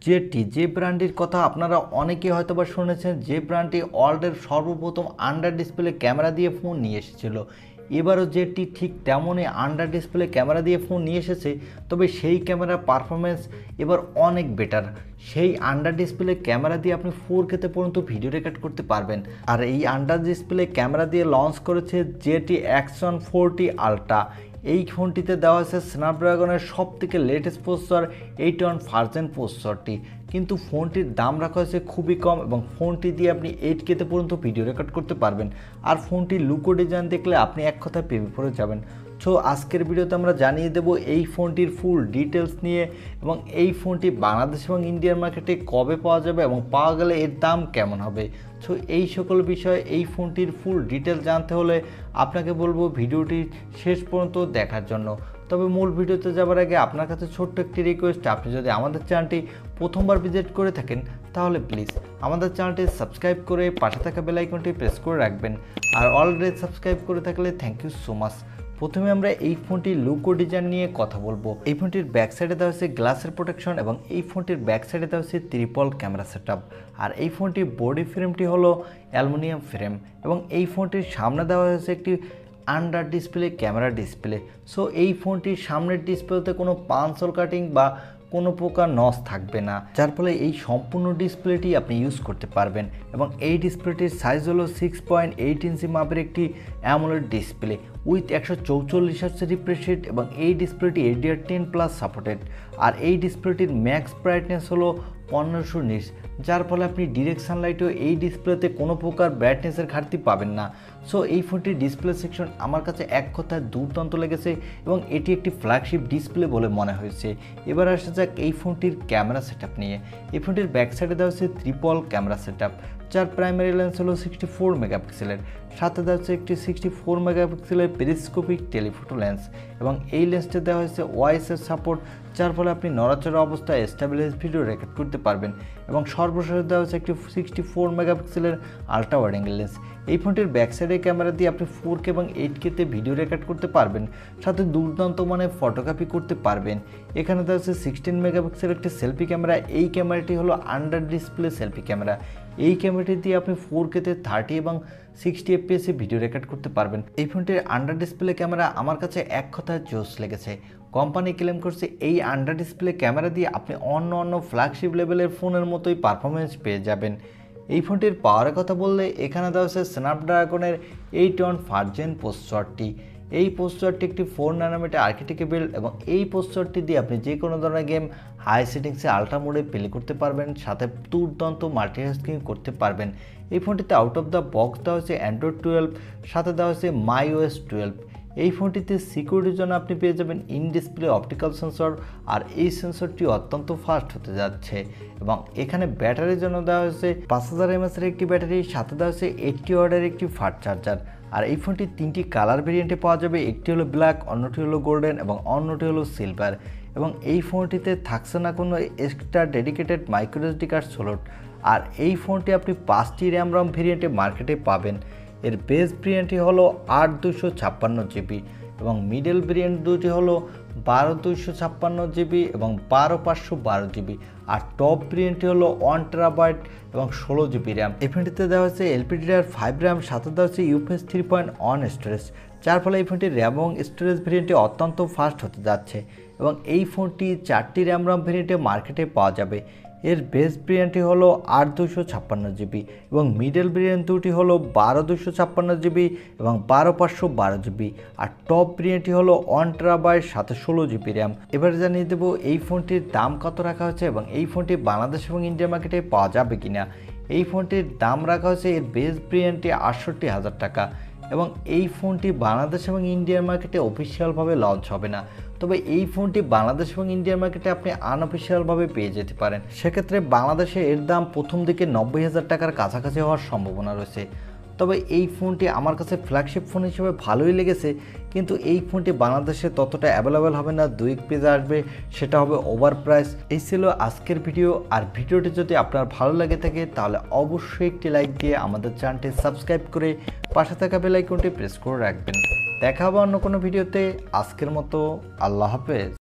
যে ব্র্যান্ডের কথা আপনারা অনেকেই হয়তোবা শুনেছেন, যে ব্র্যান্ডটি ওয়ার্ল্ডের সর্বপ্রথম আন্ডার ডিসপ্লে ক্যামেরা দিয়ে ফোন নিয়ে এসেছিল। এবারও যেটি ঠিক তেমনই আন্ডার ডিসপ্লে ক্যামেরা দিয়ে ফোন নিয়ে এসেছে, তবে সেই ক্যামেরার পারফরমেন্স এবার অনেক বেটার। সেই আন্ডার ডিসপ্লে ক্যামেরা দিয়ে আপনি 4K পর্যন্ত ভিডিও রেকর্ড করতে পারবেন। আর এই আন্ডার ডিসপ্লে ক্যামেরা দিয়ে লঞ্চ করেছে Zte Axon 40 আলট্রা। এই ফোনটিতে দেওয়া আছে স্ন্যাপড্রাগনের সবথেকে লেটেস্ট প্রসেসর 81 ভার্সন প্রসেসরটি, কিন্তু ফোনটির দাম রাখা হয়েছে খুবই কম এবং ফোনটি দিয়ে আপনি 8K পর্যন্ত ভিডিও রেকর্ড করতে পারবেন। আর ফোনটির লুকো ডিজাইন দেখলে আপনি এক কথায় প্রেমে পড়ে যাবেন। সো আজকের ভিডিওতে আমরা জানিয়ে দেব এই ফোনটির ফুল ডিটেলস নিয়ে, এবং এই ফোনটি বাংলাদেশ এবং ইন্ডিয়ান মার্কেটে কবে পাওয়া যাবে এবং পাওয়া গেলে এর দাম কেমন হবে। সো এই সকল বিষয়ে এই ফোনটির ফুল ডিটেলস জানতে হলে আপনাকে বলবো ভিডিওটি শেষ পর্যন্ত দেখার জন্য। তবে মূল ভিডিওতে যাবার আগে আপনার কাছে ছোট্ট একটি রিকোয়েস্ট, আপনি যদি আমাদের চ্যানেলটি প্রথমবার ভিজিট করে থাকেন তাহলে প্লিজ আমাদের চ্যানেলটি সাবস্ক্রাইব করে পাশে থাকা বেল আইকনটি প্রেস করে রাখবেন। আর অলরেডি সাবস্ক্রাইব করে থাকলে থ্যাংক ইউ সো মাচ। প্রথমে আমরা এই ফোনটির লুক ও ডিজাইন নিয়ে কথা বলবো। এই ফোনটির ব্যাক সাইডে দেওয়া হচ্ছে গ্লাসের প্রোটেকশন এবং এই ফোনটির ব্যাক সাইডে দেওয়া হচ্ছে ট্রিপল ক্যামেরা সেটআপ। আর এই ফোনটির বডি ফ্রেমটি হলো অ্যালুমিনিয়াম ফ্রেম এবং এই ফোনটির সামনে দেওয়া হয়েছে একটি under display camera display. So এই ফোনটির সামনের ডিসপ্লেতে কোনো পাঞ্চল কাটিং বা কোনো প্রকার নস থাকবে না, যার ফলে এই সম্পূর্ণ ডিসপ্লেটি আপনি ইউজ করতে পারবেন। এবং এই ডিসপ্লেটির সাইজ হলো 6.8 ইঞ্চি মাপের একটি AMOLED display with 144 hertz refresh rate এবং এই ডিসপ্লেটি HDR10+ সাপোর্টেড। আর এই ডিসপ্লেটির ম্যাক্স ব্রাইটনেস হলো 1500 নিটস, যার ফলে আপনি ডিরেক্ট সানলাইটেও এই ডিসপ্লেতে কোনো প্রকার ব্রাইটনেসের ঘাটতি পাবেন না। সো এই ফোনটির ডিসপ্লে সেকশন আমার কাছে এক কথায় দুর্দান্ত লেগেছে এবং এটি একটি ফ্ল্যাগশিপ ডিসপ্লে বলে মনে হয়েছে। এবার আসা যাক এই ফোনটির ক্যামেরা সেটআপ নিয়ে। এই ফোনটির ব্যাক সাইডে দেওয়া হচ্ছে ট্রিপল ক্যামেরা সেটআপ, যার প্রাইমারি লেন্স হলো 64 মেগাপিক্সেলের, সাথে দেওয়া হচ্ছে একটি 64 মেগাপিক্সেলের পেরিস্কোপিক টেলিফোটো লেন্স এবং এই লেন্সটা দেওয়া হয়েছে ওআইএসের সাপোর্ট, যার ফলে আপনি নড়াচড়া অবস্থায় স্টেবিলাইজ ভিডিও রেকর্ড করতে পারবেন। এবং সর্বশেষ দেওয়া হচ্ছে একটি 64 মেগাপিক্সেলের আলট্রা ওয়াইড অ্যাঙ্গেল লেন্স। এই ফোনটির ব্যাক সাইডের ক্যামেরা দিয়ে আপনি 4K এবং 8K ভিডিও রেকর্ড করতে পারবেন, সাথে দুর্দান্ত মানে ফটোগ্রাফি করতে পারবেন। এখানে দেওয়া হচ্ছে 16 মেগাপিক্সেলের একটি সেলফি ক্যামেরা। এই ক্যামেরাটি হলো আন্ডার ডিসপ্লে সেলফি ক্যামেরা। এই ক্যামেরাটি দিয়ে আপনি 4K 30 এবং 60 FPS ভিডিও রেকর্ড করতে পারবেন। এই ফোনটির আন্ডার ডিসপ্লে ক্যামেরা আমার কাছে এক কথায় জোস লেগেছে। কোম্পানি ক্লেম করছে এই আন্ডার ডিসপ্লে ক্যামেরা দিয়ে আপনি অন্য ফ্ল্যাগশিপ লেভেলের ফোনের মতোই পারফরমেন্স পেয়ে যাবেন। এই ফোনটির পাওয়ারের কথা বললে এখানে দেওয়া হচ্ছে স্ন্যাপড্রাগনের 81 ভার্সন প্রসেসরটি। এই প্রসেসরটি একটি 4 ন্যানোমিটার আর্কিটেক্টে বিল্ড এবং এই প্রসেসরটি দিয়ে আপনি যে কোনো ধরনের গেম হাই সেটিংসে আলট্রা মোডে প্লে করতে পারবেন, সাথে দুর্দান্ত মাল্টিটাস্কিং করতে পারবেন। এই ফোনটিতে আউট অফ দ্য বক্স দেওয়া হচ্ছে অ্যান্ড্রয়েড 12, সাথে দেওয়া হচ্ছে MyOS 12। এই ফোনটিতে সিকিউরিটির জন্য আপনি পেয়ে যাবেন ইন ডিসপ্লে অপটিক্যাল সেন্সর, আর এই সেন্সরটি অত্যন্ত ফাস্ট হতে যাচ্ছে। এবং এখানে ব্যাটারির জন্য দেওয়া হয়েছে 5000 mAh এর একটি ব্যাটারি, সাথে দেওয়া হয়েছে 80 ওয়াটের একটি ফাস্ট চার্জার। আর এই ফোনটি 3টি কালার ভেরিয়েন্টে পাওয়া যাবে, একটি হলো ব্ল্যাক, অন্যটি হলো গোল্ডেন এবং অন্যটি হলো সিলভার। এবং এই ফোনটিতে থাকছে না কোনো extra dedicated microSD card slot. আর এই ফোনটি আপনি 5টি র্যাম ভেরিয়েন্টে মার্কেটে পাবেন। এর বেস ভেরিয়েন্টটি হলো 8256 GB এবং মিডল ভেরিয়েন্ট দুটি হলো 12256 GB এবং 12512 GB। আর টপ ভেরিয়েন্টটি হলো 1 TB এবং 16 GB র্যাম। এই ফোনটিতে দেওয়া হচ্ছে LPDDR5 র্যাম, সাথে দেওয়া হচ্ছে UFS 3.1 স্টোরেজ, যার ফলে এই ফোনটির র্যাম এবং স্টোরেজ ভেরিয়েন্টটি অত্যন্ত ফাস্ট হতে যাচ্ছে। এবং এই ফোনটি 4টি র্যাম ভেরিয়েন্টে মার্কেটে পাওয়া যাবে। এর বেস ভেরিয়েন্টটি হলো 8256 GB এবং মিডল ভেরিয়েন্ট দুটি হলো 12256 GB এবং 12512 GB। আর টপ ভেরিয়েন্টটি হলো 1 TB সাথে 16 GB র্যাম। এবার জানিয়ে দেবো এই ফোনটির দাম কত রাখা হচ্ছে এবং এই ফোনটি বাংলাদেশ এবং ইন্ডিয়া মার্কেটে পাওয়া যাবে কিনা। এই ফোনটির দাম রাখা হচ্ছে এর বেস ভেরিয়েন্টটি 68,000 টাকা এবং এই ফোনটি বাংলাদেশ এবং ইন্ডিয়ার মার্কেটে অফিসিয়ালভাবে লঞ্চ হবে না, তবে এই ফোনটি বাংলাদেশ এবং ইন্ডিয়ার মার্কেটে আপনি আনঅফিসিয়ালভাবে পেয়ে যেতে পারেন। সেক্ষেত্রে বাংলাদেশে এর দাম প্রথম দিকে 90,000 টাকার কাছাকাছি হওয়ার সম্ভাবনা রয়েছে। তবে এই ফোনটি আমার কাছে ফ্ল্যাগশিপ ফোন হিসেবে ভালোই লেগেছে, কিন্তু এই ফোনটি বাংলাদেশে ততটা অ্যাভেলেবেল হবে না, 2 পিস আসবে, সেটা হবে ওভার প্রাইস। এই ছিল আজকের ভিডিও। আর ভিডিওটি যদি আপনার ভালো লাগে থাকে তাহলে অবশ্যই একটি লাইক দিয়ে আমাদের চ্যানেলটি সাবস্ক্রাইব করে পাশে থাকা বেল আইকনটি প্রেস করে রাখবেন। দেখা হবে অন্য কোনো ভিডিওতে। আজকের মতো আল্লাহ হাফেজ।